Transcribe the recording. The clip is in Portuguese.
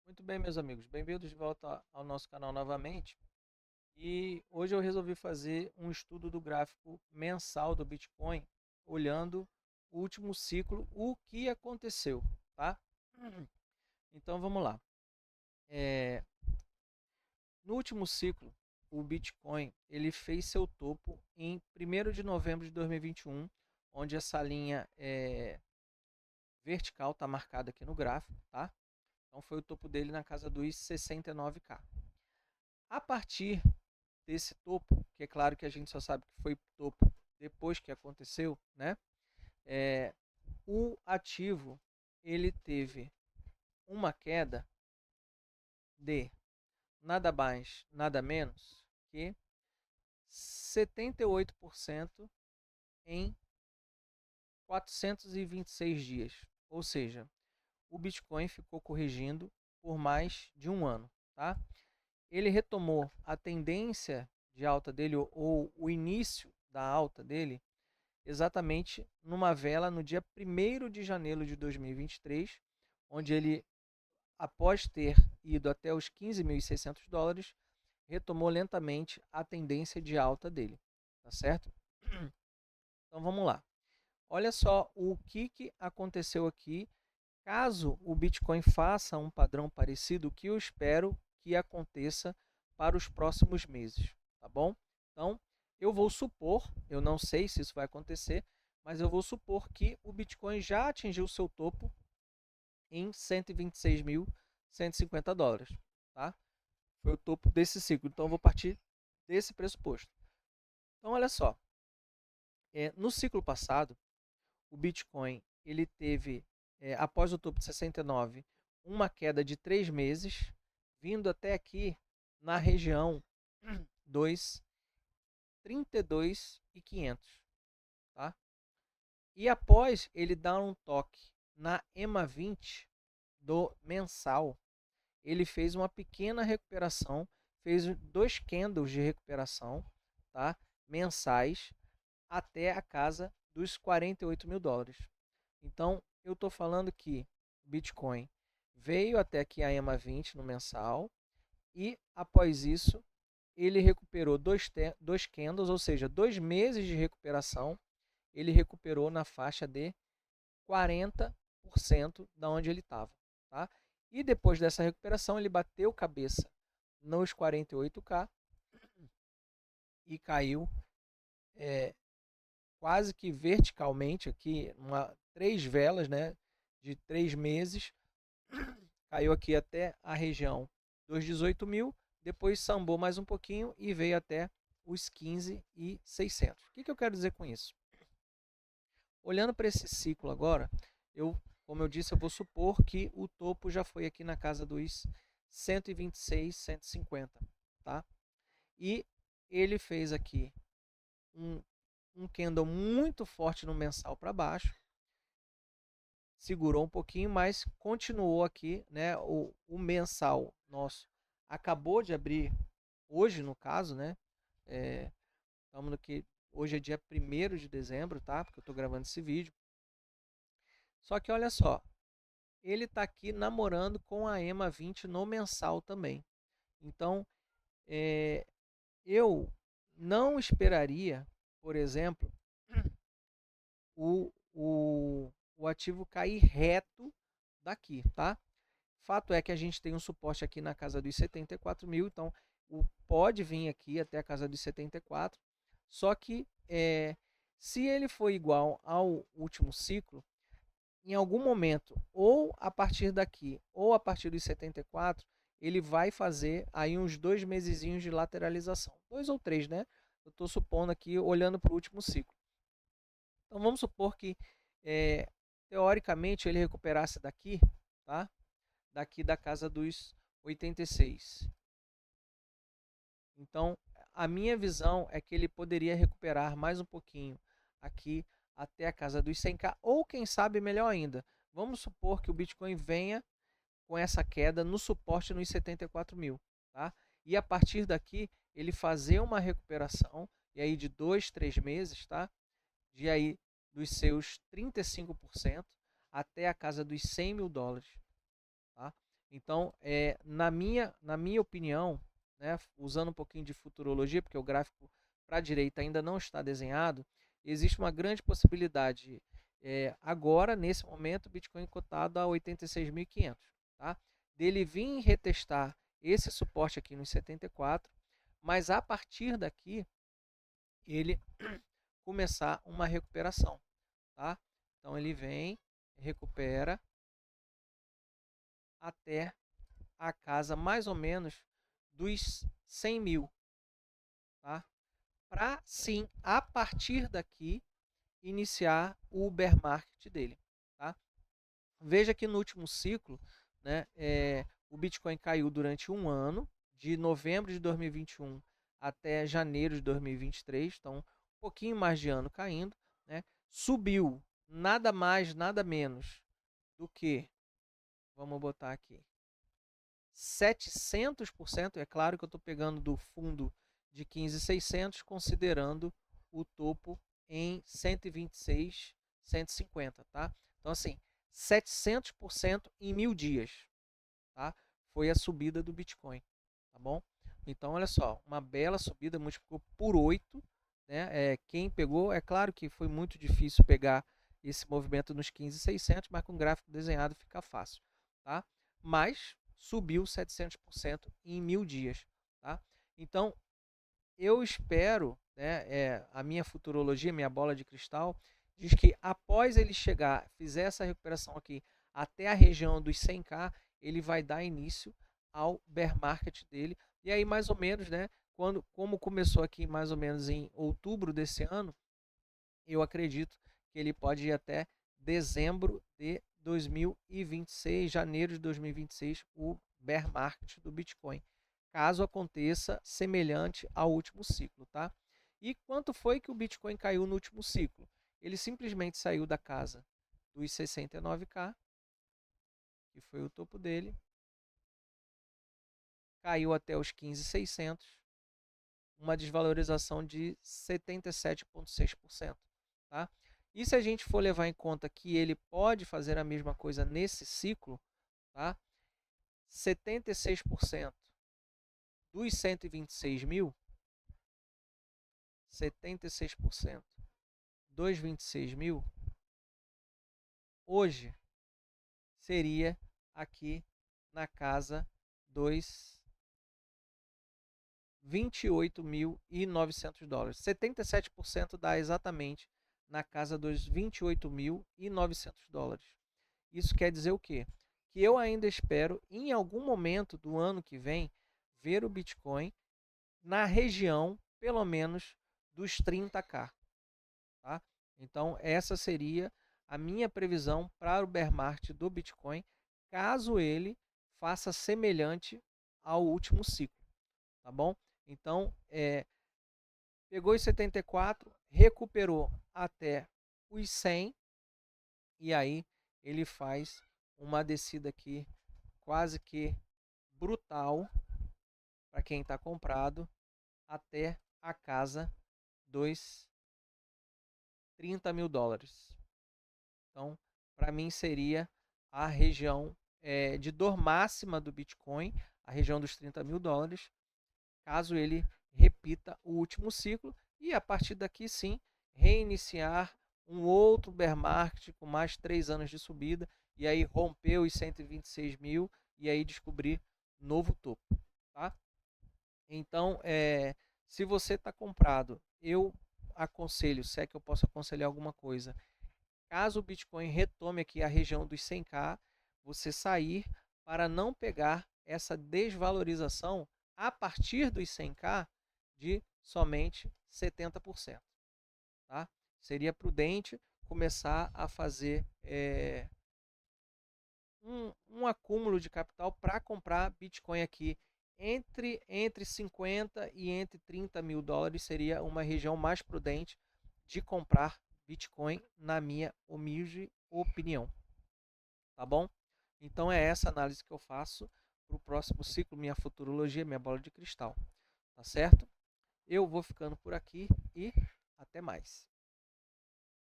Muito bem, meus amigos, bem-vindos de volta ao nosso canal novamente. E hoje eu resolvi fazer um estudo do gráfico mensal do Bitcoin, olhando o último ciclo, o que aconteceu, tá? Então vamos lá. É, no último ciclo, o Bitcoin ele fez seu topo em 1º de novembro de 2021, onde essa linha vertical está marcada aqui no gráfico, tá? Então foi o topo dele na casa dos 69k. A partir desse topo, que é claro que a gente só sabe que foi topo depois que aconteceu, né? O ativo ele teve uma queda de nada mais, nada menos que 78% em 426 dias. Ou seja, o Bitcoin ficou corrigindo por mais de um ano, tá? Ele retomou a tendência de alta dele, ou o início da alta dele, exatamente numa vela no dia 1º de janeiro de 2023, onde ele, após ter ido até os 15.600 dólares, retomou lentamente a tendência de alta dele, tá certo? Então vamos lá. Olha só o que aconteceu aqui. Caso o Bitcoin faça um padrão parecido, o que eu espero que aconteça para os próximos meses, tá bom? Então, eu vou supor, eu não sei se isso vai acontecer, mas eu vou supor que o Bitcoin já atingiu seu topo em 126.150 dólares, tá? Foi o topo desse ciclo, então eu vou partir desse pressuposto. Então, olha só, no ciclo passado, o Bitcoin ele teve, após o topo de 69, uma queda de 3 meses, vindo até aqui na região dos 32.500, tá? E após ele dar um toque na EMA20 do mensal, ele fez uma pequena recuperação, fez 2 candles de recuperação, tá? Mensais, até a casa dos 48 mil dólares. Então, eu estou falando que Bitcoin veio até aqui a EMA20 no mensal e, após isso, ele recuperou dois candles, ou seja, 2 meses de recuperação, ele recuperou na faixa de 40% da onde ele estava. Tá? E depois dessa recuperação, ele bateu cabeça nos 48k e caiu quase que verticalmente aqui, 3 velas, né, de 3 meses, caiu aqui até a região dos 18 mil, depois sambou mais um pouquinho e veio até os 15.600. O que eu quero dizer com isso? Olhando para esse ciclo agora, como eu disse, eu vou supor que o topo já foi aqui na casa dos 126, 150, tá? E ele fez aqui um candle muito forte no mensal para baixo, segurou um pouquinho, mas continuou aqui, né? O mensal nosso acabou de abrir hoje, no caso, né? Estamos no que hoje é dia 1º de dezembro, tá? Porque eu estou gravando esse vídeo. Só que olha só, ele está aqui namorando com a EMA20 no mensal também. Então, eu não esperaria, por exemplo, o ativo cair reto daqui, tá? Fato é que a gente tem um suporte aqui na casa dos 74 mil, então pode vir aqui até a casa dos 74, só que se ele for igual ao último ciclo, em algum momento, ou a partir daqui, ou a partir dos 74, ele vai fazer aí uns 2 mesezinhos de lateralização. 2 ou 3, né? Eu estou supondo aqui, olhando para o último ciclo. Então vamos supor que, teoricamente, ele recuperasse daqui, tá? Daqui da casa dos 86. Então, a minha visão é que ele poderia recuperar mais um pouquinho aqui até a casa dos 100k, ou quem sabe melhor ainda, vamos supor que o Bitcoin venha com essa queda no suporte nos 74 mil, tá? E a partir daqui ele fazer uma recuperação, e aí de 2, 3 meses, tá? De aí dos seus 35% até a casa dos 100 mil dólares, tá? Então, na minha opinião, né, usando um pouquinho de futurologia, porque o gráfico para a direita ainda não está desenhado, existe uma grande possibilidade agora, nesse momento, o Bitcoin cotado a 86.500, tá? Dele vir retestar esse suporte aqui nos 74, mas a partir daqui ele começar uma recuperação, tá? Então ele vem, recupera até a casa mais ou menos dos 100 mil, tá? Para sim, a partir daqui, iniciar o bear market dele, tá? Veja que no último ciclo, né, o Bitcoin caiu durante um ano, de novembro de 2021 até janeiro de 2023, então um pouquinho mais de ano caindo, né? Subiu nada mais, nada menos do que, vamos botar aqui, 700%. É claro que eu estou pegando do fundo de 15.600, considerando o topo em 126, 150, tá? Então, assim, 700% em 1000 dias, tá? Foi a subida do Bitcoin, tá bom? Então, olha só, uma bela subida, multiplicou por 8, né? Quem pegou, é claro que foi muito difícil pegar esse movimento nos 15.600, mas com gráfico desenhado fica fácil, tá? Mas subiu 700% em 1000 dias, tá? Então, eu espero, né, a minha futurologia, minha bola de cristal, diz que após ele chegar, fizer essa recuperação aqui até a região dos 100k, ele vai dar início ao bear market dele. E aí, mais ou menos, né, como começou aqui mais ou menos em outubro desse ano, eu acredito que ele pode ir até dezembro de 2026, janeiro de 2026, o bear market do Bitcoin, caso aconteça semelhante ao último ciclo, tá? E quanto foi que o Bitcoin caiu no último ciclo? Ele simplesmente saiu da casa dos 69k, que foi o topo dele, caiu até os 15.600, uma desvalorização de 77,6%, tá? E se a gente for levar em conta que ele pode fazer a mesma coisa nesse ciclo, tá? 76% dos 126 mil, 76% dos 26 mil, hoje seria aqui na casa dos $28.900. 77% dá exatamente na casa dos $28.900. Isso quer dizer o quê? Que eu ainda espero, em algum momento do ano que vem, ver o Bitcoin na região, pelo menos, dos 30k. Tá? Então, essa seria a minha previsão para o bear market do Bitcoin, caso ele faça semelhante ao último ciclo. Tá bom? Então, pegou os 74, recuperou até os 100, e aí ele faz uma descida aqui quase que brutal para quem está comprado até a casa dos 30 mil dólares. Então, para mim seria a região de dor máxima do Bitcoin, a região dos 30 mil dólares, caso ele repita o último ciclo, e a partir daqui sim, reiniciar um outro bear market com mais 3 anos de subida, e aí romper os 126 mil, e aí descobrir novo topo, tá? Então, se você está comprado, eu aconselho, se é que eu posso aconselhar alguma coisa, caso o Bitcoin retome aqui a região dos 100k, você sair para não pegar essa desvalorização a partir dos 100k de somente 70%. Tá? Seria prudente começar a fazer um acúmulo de capital para comprar Bitcoin aqui entre 50 e entre 30 mil dólares, seria uma região mais prudente de comprar Bitcoin, na minha humilde opinião. Tá bom? Então é essa análise que eu faço para o próximo ciclo, minha futurologia, minha bola de cristal. Tá certo? Eu vou ficando por aqui e até mais.